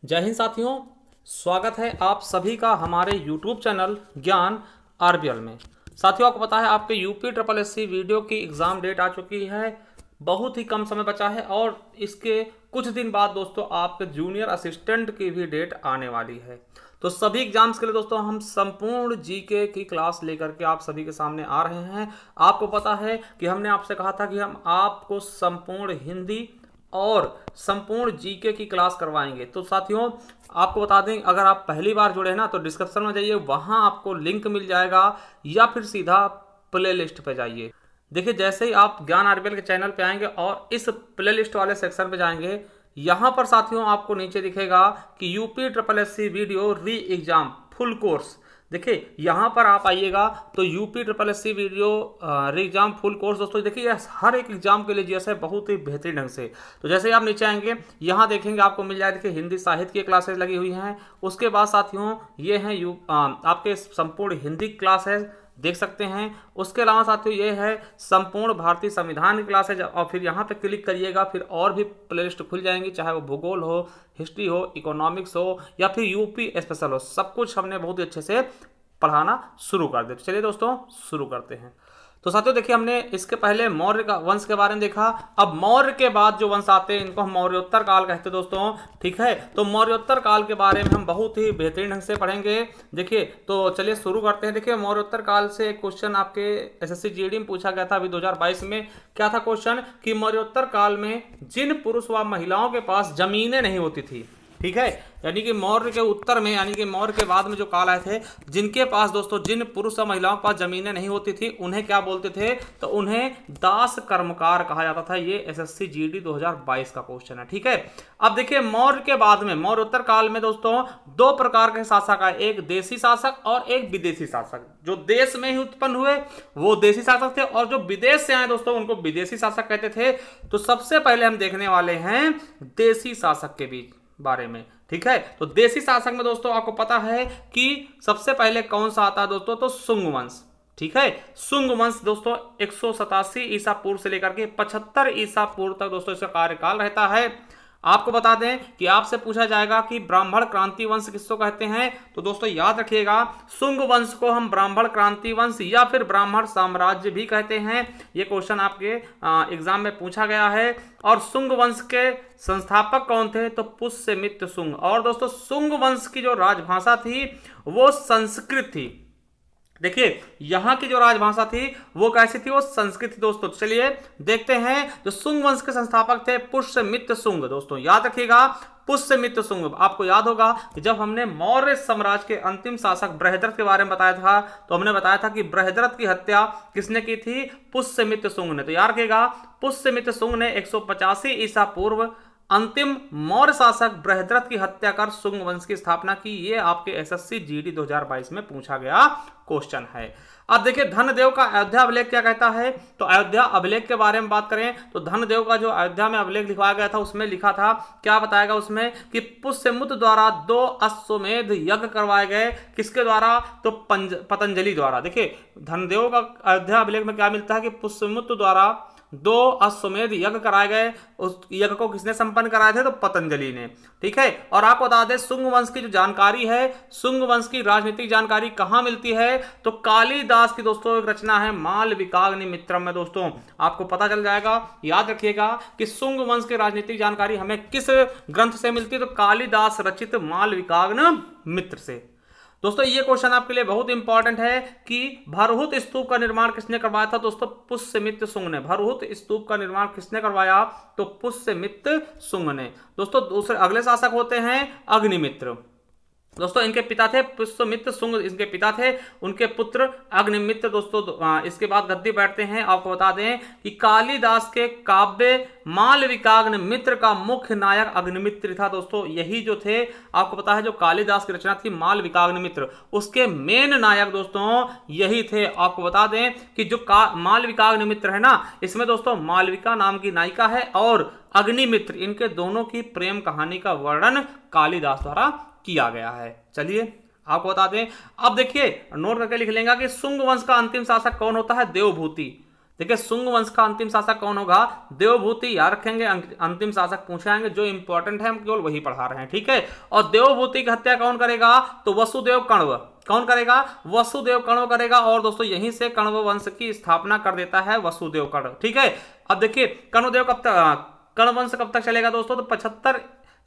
जय हिंद साथियों, स्वागत है आप सभी का हमारे YouTube चैनल ज्ञान आरबीएल में। साथियों, आपको पता है आपके यूपी ट्रिपल एससी वीडियो की एग्ज़ाम डेट आ चुकी है। बहुत ही कम समय बचा है और इसके कुछ दिन बाद दोस्तों आपके जूनियर असिस्टेंट की भी डेट आने वाली है। तो सभी एग्जाम्स के लिए दोस्तों हम संपूर्ण जीके की क्लास लेकर के आप सभी के सामने आ रहे हैं। आपको पता है कि हमने आपसे कहा था कि हम आपको संपूर्ण हिंदी और संपूर्ण जीके की क्लास करवाएंगे। तो साथियों, आपको बता दें, अगर आप पहली बार जुड़े हैं ना तो डिस्क्रिप्शन में जाइए, वहां आपको लिंक मिल जाएगा या फिर सीधा प्ले लिस्ट पे जाइए। देखिए, जैसे ही आप ज्ञान आरबीएल के चैनल पे आएंगे और इस प्ले लिस्ट वाले सेक्शन पे जाएंगे, यहां पर साथियों आपको नीचे दिखेगा कि यूपी ट्रिपल एससी वीडियो री एग्जाम फुल कोर्स। देखिए, यहां पर आप आइएगा तो यूपी ट्रिपल एससी वीडियो री एग्जाम फुल कोर्स दोस्तों, देखिए हर एक एग्जाम के लिए जैसे बहुत ही बेहतरीन ढंग से। तो जैसे ही आप नीचे आएंगे यहां देखेंगे आपको मिल जाएगा, देखिए हिंदी साहित्य की क्लासेस लगी हुई हैं। उसके बाद साथियों ये हैं आपके संपूर्ण हिंदी क्लास है, देख सकते हैं। उसके अलावा साथियों ये है संपूर्ण भारतीय संविधान की क्लास है, और फिर यहाँ पे क्लिक करिएगा, फिर और भी प्लेलिस्ट खुल जाएंगी, चाहे वो भूगोल हो, हिस्ट्री हो, इकोनॉमिक्स हो या फिर यूपी स्पेशल हो। सब कुछ हमने बहुत ही अच्छे से पढ़ाना शुरू कर दिया। चलिए दोस्तों शुरू करते हैं। तो साथियों देखिए, हमने इसके पहले मौर्य का वंश के बारे में देखा। अब मौर्य के बाद जो वंश आते हैं इनको हम मौर्योत्तर काल कहते हैं दोस्तों, ठीक है। तो मौर्योत्तर काल के बारे में हम बहुत ही बेहतरीन ढंग से पढ़ेंगे। देखिए, तो चलिए शुरू करते हैं। देखिए, मौर्योत्तर काल से एक क्वेश्चन आपके एसएससी जीडी में पूछा गया था अभी 2022 में। क्या था क्वेश्चन कि मौर्योत्तर काल में जिन पुरुष व महिलाओं के पास जमीनें नहीं होती थी, ठीक है, यानी कि मौर्य के उत्तर में, यानी कि मौर्य के बाद में जो काल आए थे, जिनके पास दोस्तों जिन पुरुष और महिलाओं के पास जमीनें नहीं होती थी उन्हें क्या बोलते थे, तो उन्हें दास कर्मकार कहा जाता था। ये एसएससी जीडी 2022 का क्वेश्चन है, ठीक है। अब देखिए, मौर्य के बाद में मौर्योत्तर काल में दोस्तों दो प्रकार के शासक आए, एक देशी शासक और एक विदेशी शासक। जो देश में ही उत्पन्न हुए वो देशी शासक थे, और जो विदेश से आए दोस्तों उनको विदेशी शासक कहते थे। तो सबसे पहले हम देखने वाले हैं देशी शासक के बीच बारे में, ठीक है। तो देशी शासक में दोस्तों आपको पता है कि सबसे पहले कौन सा आता है दोस्तों, तो शुंग वंश, ठीक है। शुंग वंश दोस्तों 187 ईसा पूर्व से लेकर के 75 ईसा पूर्व तक दोस्तों इसका कार्यकाल रहता है। आपको बता दें कि आपसे पूछा जाएगा कि ब्राह्मण क्रांति वंश किसको कहते हैं, तो दोस्तों याद रखिएगा, शुंग वंश को हम ब्राह्मण क्रांति वंश या फिर ब्राह्मण साम्राज्य भी कहते हैं। ये क्वेश्चन आपके एग्जाम में पूछा गया है। और शुंग वंश के संस्थापक कौन थे, तो पुष्यमित्र शुंग। और दोस्तों शुंग वंश की जो राजभाषा थी वो संस्कृत थी। देखिए, यहां की जो राजभाषा थी वो कैसी थी, वो संस्कृत थी दोस्तों। चलिए देखते हैं। जो शुंग वंश के संस्थापक थे पुष्यमित्र शुंग, दोस्तों याद रखिएगा पुष्यमित्र शुंग। आपको याद होगा कि जब हमने मौर्य साम्राज्य के अंतिम शासक बृहद्रथ के बारे में बताया था, तो हमने बताया था कि बृहद्रथ की हत्या किसने की थी, पुष्यमित्र शुंग ने। तो याद रखिएगा, पुष्यमित्र शुंग ने 185 ईसा पूर्व अंतिम मौर्य शासक बृहद्रथ की हत्या कर शुंग वंश की स्थापना की। ये आपके एसएससी जीडी 2022 में पूछा गया क्वेश्चन है। अब देखिए, धनदेव का अयोध्या अभिलेख क्या कहता है, तो अयोध्या अभिलेख के बारे में बात करें तो धनदेव का जो अयोध्या में अभिलेख लिखवाया गया था उसमें लिखा था, क्या बताएगा उसमें, कि पुष्यमुत द्वारा 2 अश्वमेध यज्ञ करवाए गए। किसके द्वारा, तो पतंजलि द्वारा। देखिए, धनदेव का अयोध्या अभिलेख में क्या मिलता है कि पुष्यमुत द्वारा 2 अश्वमेध यज्ञ कराए गए। उस यज्ञ को किसने संपन्न कराए थे, तो पतंजलि ने, ठीक है। और आपको बता दें, शुंग वंश की जो जानकारी है, शुंग वंश की राजनीतिक जानकारी कहां मिलती है, तो कालिदास की दोस्तों एक रचना है मालविकाग्निमित्रम में। दोस्तों आपको पता चल जाएगा, याद रखिएगा कि शुंग वंश की राजनीतिक जानकारी हमें किस ग्रंथ से मिलती है, तो कालिदास रचित मालविकाग्निमित्र से। दोस्तों ये क्वेश्चन आपके लिए बहुत इंपॉर्टेंट है कि भरहुत स्तूप का निर्माण किसने करवाया था, दोस्तों पुष्यमित्र शुंग ने। भरहुत स्तूप का निर्माण किसने करवाया, तो पुष्यमित्र शुंग ने। दोस्तों दूसरे अगले शासक होते हैं अग्निमित्र। दोस्तों इनके पिता थे पुष्यमित्र शुंग, इनके पिता थे, उनके पुत्र अग्निमित्र। दोस्तों इसके बाद गद्दी बैठते हैं। आपको बता दें कि कालिदास के काव्य मालविकाग्निमित्र का मुख्य नायक अग्निमित्र था। दोस्तों यही जो थे, आपको पता है जो कालिदास की रचना थी मालविकाग्निमित्र, उसके मेन नायक दोस्तों यही थे। आपको बता दें कि जो मालविकाग्निमित्र है ना, इसमें दोस्तों मालविका नाम की नायिका है और अग्निमित्र, इनके दोनों की प्रेम कहानी का वर्णन कालिदास द्वारा किया गया है। चलिए आपको बता दें, अब देखिए नोट करके लिख लेंगे कि शुंग वंश का अंतिम शासक कौन होता है, देवभूति। देखिए शुंग वंश का अंतिम शासक कौन होगा, देवभूति। याद रखेंगे, अंतिम शासक पूछे जाएंगे, जो इंपॉर्टेंट है हम केवल वही पढ़ा रहे हैं, ठीक है। और देवभूति की हत्या कौन करेगा, तो वसुदेव कण्व। कौन करेगा, वसुदेव कण्व करेगा। और दोस्तों यहीं से कण्व वंश की स्थापना कर देता है वसुदेव कण्व, ठीक है। अब देखिए कण्वदेव कब तक, कण्व वंश कब तक चलेगा दोस्तों, तो 75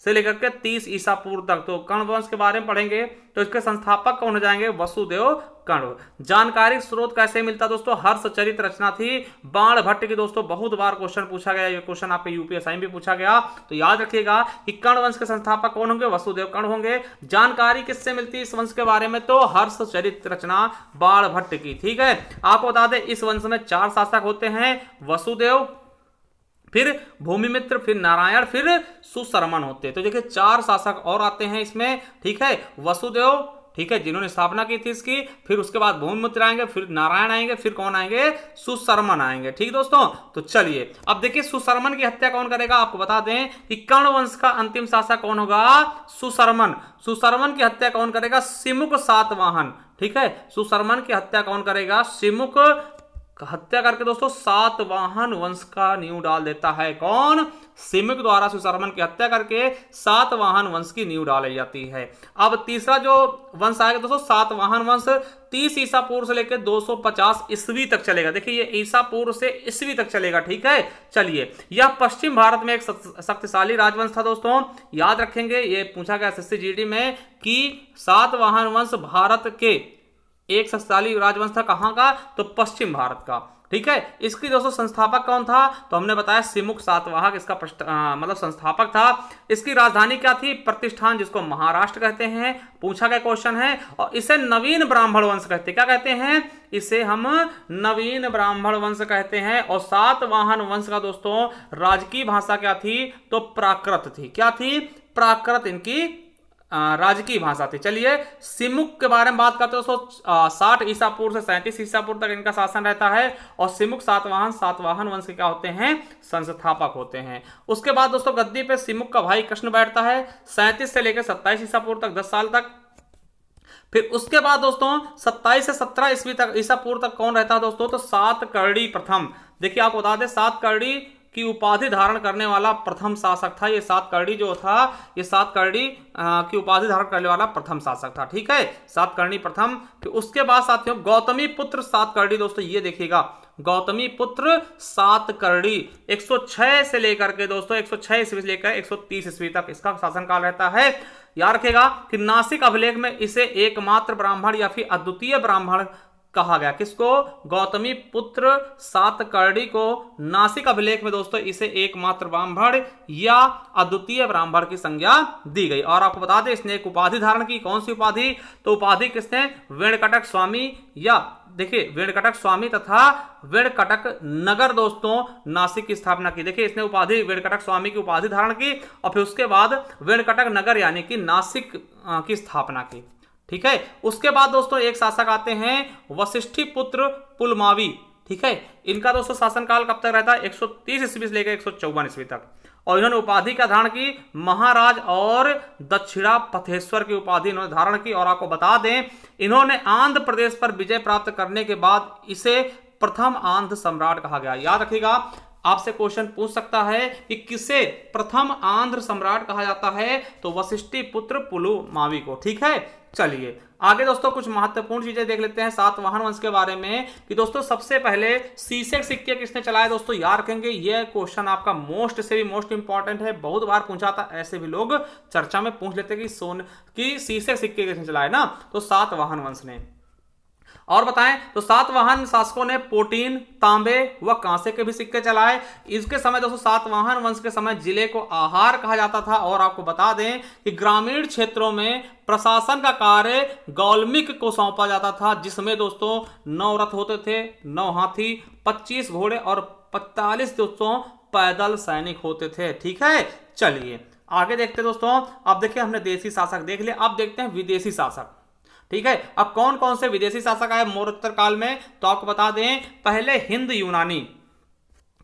से लेकर के 30 ईसा पूर्व तक। तो कण्व वंश के बारे में पढ़ेंगे तो इसके संस्थापक कौन हो जाएंगे, वसुदेव कण्व। जानकारी स्रोत कैसे मिलता दोस्तों, हर्षचरित रचना थी बाण भट्ट की। दोस्तों बहुत बार क्वेश्चन पूछा गया, ये क्वेश्चन आपके यूपीएसआई में भी पूछा गया, तो याद रखिएगा कि कण्व वंश के संस्थापक कौन होंगे, वसुदेव कण्व होंगे। जानकारी किससे मिलती है इस वंश के बारे में, तो हर्षचरित रचना बाण भट्ट की, ठीक है। आपको बता दें इस वंश में 4 शासक होते हैं, वसुदेव, फिर भूमिमित्र, फिर नारायण, फिर सुशर्मन होते हैं। तो देखिए 4 शासक और आते हैं इसमें, ठीक है। वसुदेव, ठीक है, जिन्होंने स्थापना की थी इसकी, फिर उसके बाद भूमिमित्र आएंगे, फिर नारायण आएंगे, फिर कौन आएंगे, सुशर्मन आएंगे, ठीक दोस्तों। तो चलिए अब देखिए सुशर्मन की हत्या कौन करेगा, आपको बता दें कि कर्ण वंश का अंतिम शासक कौन होगा, सुशर्मन। सुशर्मन की हत्या कौन करेगा, सिमुक सातवाहन, ठीक है। सुशर्मन की हत्या कौन करेगा, सिमुक हत्या करके दोस्तों सातवाहन वंश का नींव डाल देता है। कौन, सिमुक द्वारा सुशर्मन की हत्या करके सातवाहन वंश की नींव डाली जाती है। अब तीसरा जो वंश आएगा दोस्तों सातवाहन वंश 30 ईसा पूर्व से लेकर 250 ईस्वी तक चलेगा। देखिए ये ईसा पूर्व से ईस्वी तक चलेगा, ठीक है। चलिए यह पश्चिम भारत में एक शक्तिशाली राजवंश था दोस्तों, याद रखेंगे, ये पूछा गया एसएससी जीडी में कि सातवाहन वंश भारत के एक शक्तिशाली राजवंश था, कहां का, तो पश्चिम भारत का, ठीक है। इसकी दोस्तों संस्थापक कौन था, तो हमने बताया सिमुक सातवाहन इसका मतलब संस्थापक था। इसकी राजधानी क्या थी, प्रतिष्ठान, जिसको महाराष्ट्र कहते हैं, पूछा गया क्वेश्चन है। और इसे नवीन ब्राह्मण वंश कहते हैं, क्या कहते हैं, इसे हम नवीन ब्राह्मण वंश कहते हैं। और सातवाहन वंश का दोस्तों राजकीय भाषा क्या थी, तो प्राकृत थी। क्या थी, प्राकृत इनकी राजकीय भाषा थी। चलिए सिमुक के बारे में बात करते हैं दोस्तों, 60 ईसा पूर्व से 37 ईसा पूर्व तक इनका शासन रहता है। और सिमुक सातवाहन वंश के क्या होते हैं, संस्थापक होते हैं। उसके बाद दोस्तों गद्दी पे सिमुक का भाई कृष्ण बैठता है 37 से लेकर 27 ईसा पूर्व तक, 10 साल तक। फिर उसके बाद दोस्तों 27 से 17 ईस्वी तक ईसा पूर्व तक कौन रहता है दोस्तों, तो सातकर्णी प्रथम। देखिए आपको बता दें सातकर्णी की उपाधि धारण करने वाला प्रथम शासक था ये सातकर्णी जो था, ये सातकर्णी की उपाधि धारण करने वाला प्रथम शासक था, ठीक है, सातकर्णी प्रथम। फिर उसके बाद साथियों गौतमी पुत्र सातकर्णी, दोस्तों ये देखिएगा गौतमी पुत्र सातकर्णी 106 से लेकर के दोस्तों 106 ईस्वी से लेकर 130 ईस्वी तक इसका शासनकाल रहता है। याद रखेगा कि नासिक अभिलेख में इसे एकमात्र ब्राह्मण या फिर अद्वितीय ब्राह्मण कहा गया। किसको, गौतमी पुत्र सातकर्णी को नासिक अभिलेख में दोस्तों इसे एकमात्र ब्राह्मण या अद्वितीय ब्राह्मण की संज्ञा दी गई। और आपको बता दें इसने एक उपाधि धारण की, कौन सी उपाधि, तो उपाधि किसने, वेणकटक स्वामी, या देखिए वेणकटक स्वामी तथा वेणकटक नगर दोस्तों नासिक की स्थापना की। देखिए इसने उपाधि वेणकटक स्वामी की उपाधि धारण की और फिर उसके बाद वेणकटक नगर यानी कि नासिक की स्थापना की, ठीक है। उसके बाद दोस्तों एक शासक आते हैं वशिष्ठी पुत्र पुलमावी, ठीक है। इनका दोस्तों शासनकाल कब तक रहता है, 130 ईस्वी से लेकर 154 ईस्वी तक। और इन्होंने उपाधि का धारण की महाराज और दक्षिणा पथेश्वर की उपाधि इन्होंने धारण की। और आपको बता दें इन्होंने आंध्र प्रदेश पर विजय प्राप्त करने के बाद इसे प्रथम आंध्र सम्राट कहा गया। याद रखिएगा आपसे क्वेश्चन पूछ सकता है कि किसे प्रथम आंध्र सम्राट कहा जाता है, तो वशिष्ठी पुत्र पुलमावी को, ठीक है। चलिए आगे दोस्तों कुछ महत्वपूर्ण चीजें देख लेते हैं सातवाहन वंश के बारे में कि दोस्तों सबसे पहले सीसक सिक्के किसने चलाए। दोस्तों याद रखेंगे यह क्वेश्चन आपका मोस्ट से भी मोस्ट इंपॉर्टेंट है, बहुत बार पूछा था, ऐसे भी लोग चर्चा में पूछ लेते कि सीसक सिक्के किसने चलाए ना, तो सातवाहन वंश ने। और बताएं तो सातवाहन शासकों ने पोटीन, तांबे व कांसे के भी सिक्के चलाए। इसके समय दोस्तों सातवाहन वंश के समय जिले को आहार कहा जाता था। और आपको बता दें कि ग्रामीण क्षेत्रों में प्रशासन का कार्य गौलमिक को सौंपा जाता था, जिसमें दोस्तों 9 रथ होते थे, 9 हाथी, 25 घोड़े और 45 दोस्तों पैदल सैनिक होते थे, ठीक है। चलिए आगे देखते दोस्तों, अब देखिए हमने देशी शासक देख लिया, अब देखते हैं विदेशी शासक, ठीक है। अब कौन कौन से विदेशी शासक आए मौर्योत्तर काल में, तो आपको बता दें पहले हिंद यूनानी,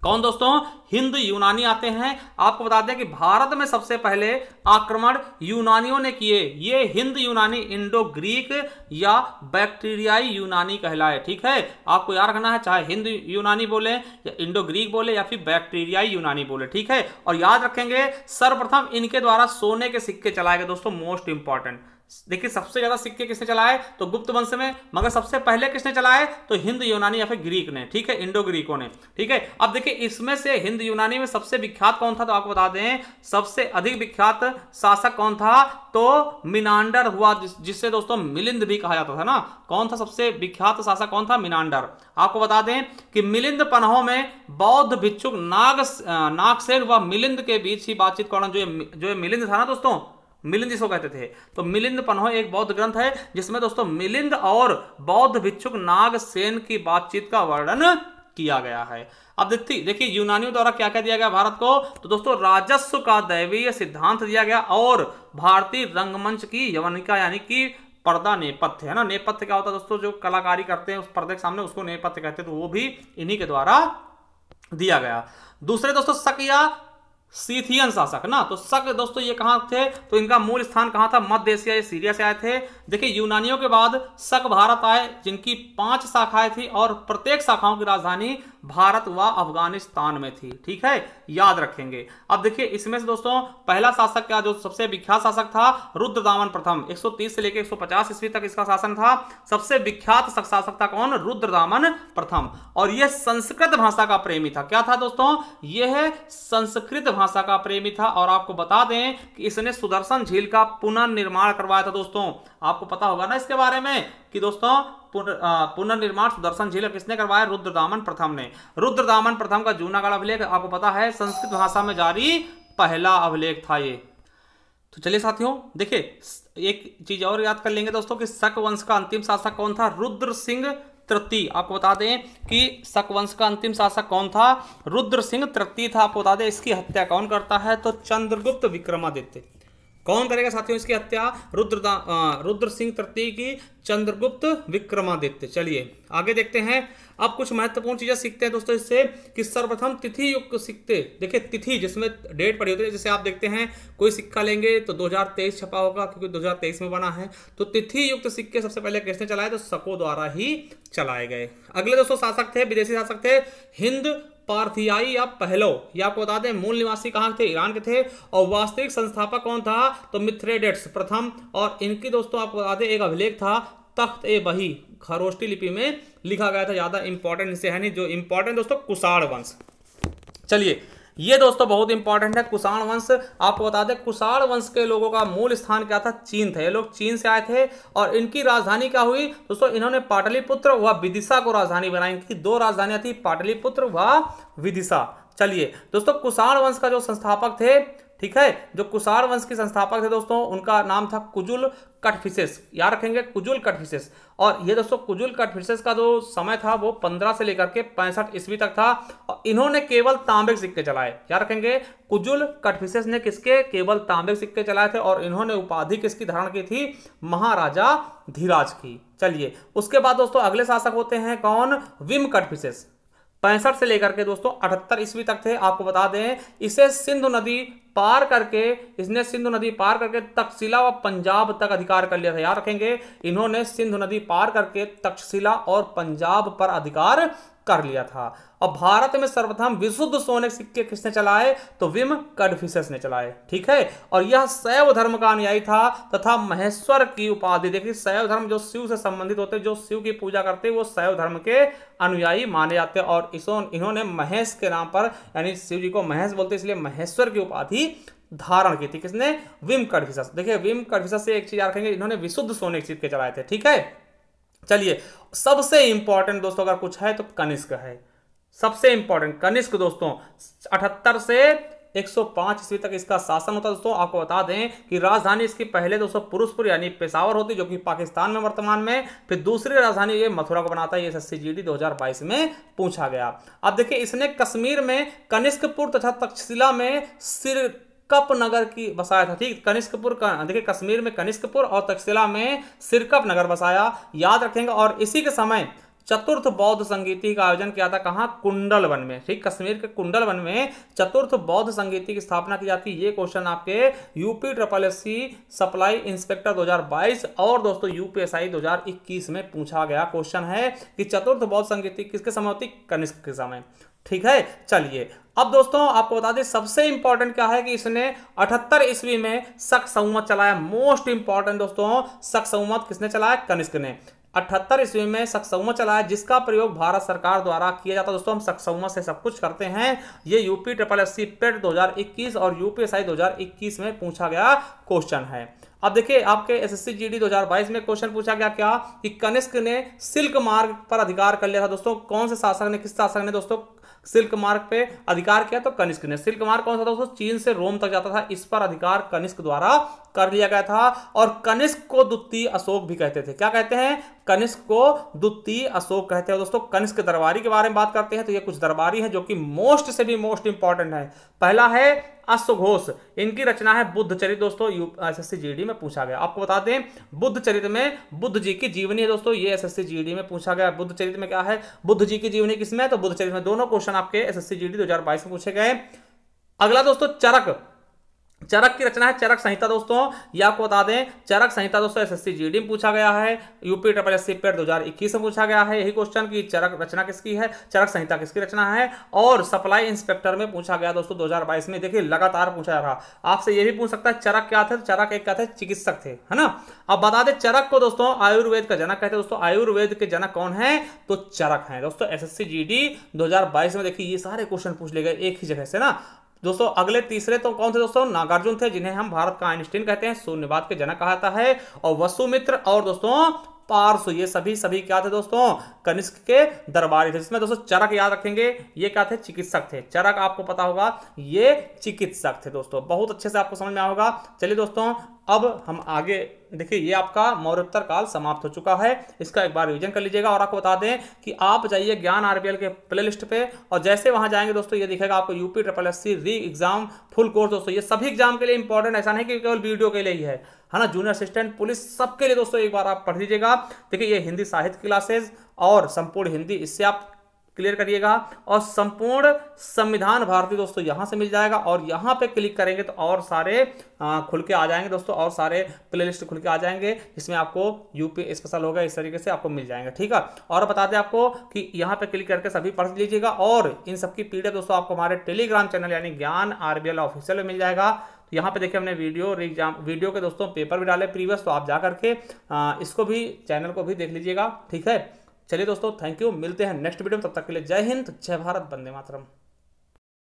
कौन दोस्तों? हिंद यूनानी आते हैं। आपको बता दें कि भारत में सबसे पहले आक्रमण यूनानियों ने किए। ये हिंद यूनानी इंडो ग्रीक या बैक्टीरियाई यूनानी कहलाए। ठीक है, आपको याद रखना है, चाहे हिंद यूनानी बोले या इंडो ग्रीक बोले या फिर बैक्टीरियाई यूनानी बोले। ठीक है, और याद रखेंगे सर्वप्रथम इनके द्वारा सोने के सिक्के चलाए गए दोस्तों, मोस्ट इंपॉर्टेंट। देखिए सबसे ज्यादा सिक्के किसने चलाए? तो गुप्त वंश में, मगर सबसे पहले किसने चलाए? तो हिंद यूनानी या फिर ग्रीक ने। ठीक है, इंडो ग्रीकों ने। ठीक है, अब देखिए इसमें से हिंद यूनानी में सबसे विख्यात कौन था? तो आपको बता दें सबसे अधिक विख्यात शासक कौन था? तो मिनांडर हुआ, जिससे दोस्तों मिलिंद भी कहा जाता था ना। कौन था सबसे विख्यात शासक? कौन था? मिनांडर। आपको बता दें कि मिलिंद पन्हों में बौद्ध भिक्षुक नागसेन व मिलिंद के बीच ही बातचीत कौन, जो मिलिंद था ना दोस्तों, मिलिंद जिसको कहते थे, तो मिलिंद पन्हो एक बौद्ध ग्रंथ है जिसमें दोस्तों मिलिंद और बौद्ध भिक्षुक नागसेन की बातचीत का वर्णन किया गया है। अब देखिए यूनानियों द्वारा क्या क्या दिया गया भारत को? तो दोस्तों राजस्व का दैवीय सिद्धांत दिया गया और भारतीय रंगमंच की यवनिका यानी कि पर्दा नेपथ्य है ना। नेपथ्य क्या होता है दोस्तों? जो कलाकारी करते हैं उस पर्दे के सामने, उसको नेपथ्य कहते हैं, तो वो भी इन्हीं के द्वारा दिया गया। दूसरे दोस्तों शक या सीथियन शासक ना, तो शक दोस्तों ये कहां थे? तो इनका मूल स्थान कहां था? मध्य एशिया या सीरिया से आए थे। देखिए यूनानियों के बाद शक भारत आए, जिनकी 5 शाखाएं थी और प्रत्येक शाखाओं की राजधानी भारत व अफगानिस्तान में थी। ठीक है, याद रखेंगे। अब देखिए इसमें से दोस्तों पहला शासक क्या, जो सबसे विख्यात शासक था? रुद्रदामन प्रथम। 130 से लेकर 150 ईस्वी तक इसका शासन था। सबसे विख्यात शासक था कौन? रुद्रदामन प्रथम। और यह संस्कृत भाषा का प्रेमी था। क्या था दोस्तों? यह संस्कृत भाषा का प्रेमी था। और आपको बता दें कि इसने सुदर्शन झील का पुनर्निर्माण करवाया था दोस्तों। आपको पता होगा ना इसके बारे में कि दोस्तों पुनर्निर्माण सुदर्शन झील किसने करवाया? रुद्रदामन प्रथम ने। रुद्रदामन प्रथम का जूनागढ़ अभिलेख आपको पता है संस्कृत भाषा में जारी पहला अभिलेख था ये। तो चलिए साथियों देखिए एक चीज और याद कर लेंगे दोस्तों कि शक वंश का अंतिम शासक कौन था? रुद्र सिंह तृतीय। आपको बता दें कि शक वंश का अंतिम शासक कौन था? रुद्र सिंह तृतीय था। आपको बता दें इसकी हत्या कौन करता है? तो चंद्रगुप्त विक्रमादित्य। कौन करेगा साथियों इसकी हत्या? रुद्र सिंह तृतीय की चंद्रगुप्त विक्रमादित्य। चलिए आगे देखते हैं। अब कुछ महत्वपूर्ण चीजें सीखते हैं दोस्तों इससे कि सर्वप्रथम तिथि युक्त सिक्के। देखिए तिथि जिसमें डेट पड़ी होती है, जैसे आप देखते हैं कोई सिक्का लेंगे तो 2023 छपा होगा क्योंकि 2023 में बना है। तो तिथि युक्त सिक्के सबसे पहले किसने चलाए? तो शकों द्वारा ही चलाए गए। अगले दोस्तों शासक थे, विदेशी शासक थे हिंद पार्थियाई या पहलव। ये आपको बता दें मूल निवासी कहां थे? ईरान के थे। और वास्तविक संस्थापक कौन था? तो मिथ्रेडेट्स प्रथम। और इनकी दोस्तों आपको बता दें एक अभिलेख था तख्त ए बही, खरोष्टी लिपि में लिखा गया था। ज्यादा इंपॉर्टेंट इसे है नहीं। जो इंपॉर्टेंट दोस्तों कुषाण वंश। चलिए ये दोस्तों बहुत इंपॉर्टेंट है कुषाण वंश। आपको बता दें कुषाण वंश के लोगों का मूल स्थान क्या था? चीन था। ये लोग चीन से आए थे और इनकी राजधानी क्या हुई दोस्तों? इन्होंने पाटलिपुत्र व विदिशा को राजधानी बनाई। इनकी 2 राजधानियां थी, पाटलिपुत्र व विदिशा। चलिए दोस्तों कुषाण वंश का जो संस्थापक थे, ठीक है, जो कुषाण वंश के संस्थापक थे दोस्तों उनका नाम था कुजुल कटफिसेस। याद रखेंगे कुजुल कटफिसेस। और ये दोस्तों कुजुल कटफिसेस का जो समय था वो 15 से लेकर के 65 ईस्वी तक था। और इन्होंने केवल तांबे के सिक्के चलाए। याद रखेंगे कुजुल कटफिसेस ने किसके? केवल तांबे के सिक्के चलाए थे। और इन्होंने उपाधि किसकी धारण की थी? महाराजा धीराज की। चलिए उसके बाद दोस्तों अगले शासक होते हैं कौन? विम कटफिसेस। 65 से लेकर के दोस्तों 78 ईस्वी तक थे। आपको बता दें इसे सिंधु नदी पार करके, इसने सिंधु नदी पार करके तक्षशिला व पंजाब तक अधिकार कर लिया था। याद रखेंगे इन्होंने सिंधु नदी पार करके तक्षशिला और पंजाब पर अधिकार कर लिया था। और भारत में सर्वप्रथम विशुद्ध सोने के सिक्के किसने चलाए? तो विम कटफिसेस ने चलाए। ठीक है, और यह शैव धर्म का अनुयायी था तथा महेश्वर की उपाधि। देखिए शैव धर्म जो शिव से संबंधित होते हैं, जो शिव की पूजा करते हैं, वो शैव धर्म के अनुयायी माने जाते हैं। और इन्होंने महेश के नाम पर, यानी शिव जी को महेश बोलते हैं इसलिए महेश्वर की उपाधि धारण की थी। किसने? विम कटफिसेस। देखिए विम कटफिसेस से एक चीज याद रखेंगे, इन्होंने विशुद्ध सोने के सिक्के चलाए थे। ठीक है, चलिए सबसे इंपॉर्टेंट दोस्तों अगर कुछ है तो कनिष्क है। सबसे इंपॉर्टेंट कनिष्क दोस्तों 78 से 105 ईस्वी तक इसका शासन होता है। दोस्तों आपको बता दें कि राजधानी इसकी पहले दोस्तों पुरुषपुर यानी पेशावर होती, जो कि पाकिस्तान में वर्तमान में। फिर दूसरी राजधानी ये मथुरा को बनाता है। ये SSC GD 2022 में पूछा गया। अब देखिए इसने कश्मीर में कनिष्कपुर तथा तक्षशिला में सिरकप नगर की बसाया था। ठीक, कनिष्कपुर का देखिए कश्मीर में कनिष्कपुर और तक्षशिला में सिरकप नगर बसाया। याद रखेंगे। और इसी के समय चतुर्थ बौद्ध संगीति का आयोजन किया था कहां? कुंडल वन में। ठीक, कश्मीर के कुंडल वन में चतुर्थ बौद्ध संगीति की स्थापना की जाती है। ये क्वेश्चन आपके यूपी SSSC सप्लाई इंस्पेक्टर 2022 और दोस्तों यूपीएसआई 2021 में पूछा गया क्वेश्चन है कि चतुर्थ बौद्ध संगीति किसके समय होती? कनिष्क के समय। ठीक है, चलिए अब दोस्तों आपको बता दें सबसे इंपॉर्टेंट क्या है कि इसने 78 ईस्वी में शक संवत चलाया। मोस्ट इंपॉर्टेंट दोस्तों, शक संवत किसने चलाया? कनिष्क ने 78 ईस्वी में शक संवत चलाया, जिसका प्रयोग भारत सरकार द्वारा किया जाता है। दोस्तों हम शक संवत से सब कुछ करते हैं। ये यूपी SSSC पेट 2021 और यूपीएसआई 2021 में पूछा गया क्वेश्चन है। अब देखिए आपके SSC GD 2022 में क्वेश्चन पूछा गया क्या कि कनिष्क ने सिल्क मार्ग पर अधिकार कर लिया था। दोस्तों कौन से शासक ने, किस शासक ने दोस्तों सिल्क मार्ग पे अधिकार किया? तो कनिष्क ने। सिल्क मार्ग कौन सा था दोस्तों? चीन से रोम तक जाता था। इस पर अधिकार कनिष्क द्वारा कर लिया गया था। और कनिष्क को द्वितीय अशोक भी कहते थे। क्या कहते हैं? कनिष्क को द्वितीय अशोक कहते हैं। दोस्तों कनिष्क दरबारी के बारे में बात करते हैं तो ये कुछ दरबारी हैं जो कि मोस्ट से भी मोस्ट इंपॉर्टेंट है। पहला है अश्वघोष, इनकी रचना है बुद्ध चरित। दोस्तों SSC GD में पूछा गया। आपको बता दें बुद्ध चरित में बुद्ध जी की जीवनी है। दोस्तों ये SSC GD में पूछा गया। बुद्ध चरित में क्या है? बुद्ध जी की जीवनी किसमें? तो बुद्ध चरित में। दोनों क्वेश्चन आपके SSC GD 2022 में पूछे गए। अगला दोस्तों चरक, चरक की रचना है चरक संहिता। दोस्तों ये आपको बता दें चरक संहिता दोस्तों SSC GD में पूछा गया है। यूपी SSSC पेट 2021 में पूछा गया है यही क्वेश्चन की चरक रचना किसकी है, चरक संहिता किसकी रचना है। और सप्लाई इंस्पेक्टर में पूछा गया दोस्तों 2022 में। देखिए लगातार पूछा जा रहा। आपसे ये भी पूछ सकता है चरक क्या थे? चरक एक क्या थे? चिकित्सक थे, है ना। अब बता दें चरक को दोस्तों आयुर्वेद का जनक कहते हैं। दोस्तों आयुर्वेद के जनक कौन है? तो चरक है। दोस्तों SSC GD 2022 में देखिए ये सारे क्वेश्चन पूछ ले गए एक ही जगह से ना। दोस्तों अगले तीसरे तो कौन थे दोस्तों? नागार्जुन थे, जिन्हें हम भारत का आइंस्टीन कहते हैं, शून्यवाद के जनक कहा जाता है। और वसुमित्र और दोस्तों पार्श्व, ये सभी क्या थे दोस्तों? कनिष्क के दरबारी थे। जिसमें दोस्तों चरक याद रखेंगे, ये क्या थे? चिकित्सक थे। चरक आपको पता होगा ये चिकित्सक थे। दोस्तों बहुत अच्छे से आपको समझ में आया होगा। चलिए दोस्तों अब हम आगे देखिए, ये आपका मौर्योत्तर काल समाप्त हो चुका है। इसका एक बार रिवीजन कर लीजिएगा। और आपको बता दें कि आप जाइए ज्ञान RBL के प्लेलिस्ट पे, और जैसे वहां जाएंगे दोस्तों ये दिखेगा आपको यूपी SSSC री एग्जाम फुल कोर्स। दोस्तों ये सभी एग्जाम के लिए इंपॉर्टेंट, ऐसा नहीं कि केवल वीडियो के लिए ही है ना। जूनियर असिस्टेंट पुलिस सबके लिए दोस्तों एक बार आप पढ़ लीजिएगा। देखिए ये हिंदी साहित्य क्लासेज और संपूर्ण हिंदी, इससे आप क्लियर करिएगा। और संपूर्ण संविधान भारती दोस्तों यहां से मिल जाएगा। और यहां पे क्लिक करेंगे तो और सारे खुल के आ जाएंगे दोस्तों, और सारे प्लेलिस्ट खुल के आ जाएंगे जिसमें आपको यूपी स्पेशल होगा, इस तरीके से आपको मिल जाएंगे। ठीक है, और बता दें आपको कि यहाँ पे क्लिक करके सभी पढ़ लीजिएगा। और इन सबकी PDF दोस्तों आपको हमारे टेलीग्राम चैनल यानी ज्ञान RBL ऑफिशियल में मिल जाएगा। तो यहाँ पे देखिए हमने वीडियो के दोस्तों पेपर भी डाले प्रीवियस, तो आप जा करके इसको भी, चैनल को भी देख लीजिएगा। ठीक है, चलिए दोस्तों थैंक यू, मिलते हैं नेक्स्ट वीडियो में। तब तक के लिए जय हिंद, जय भारत, वंदे मातरम।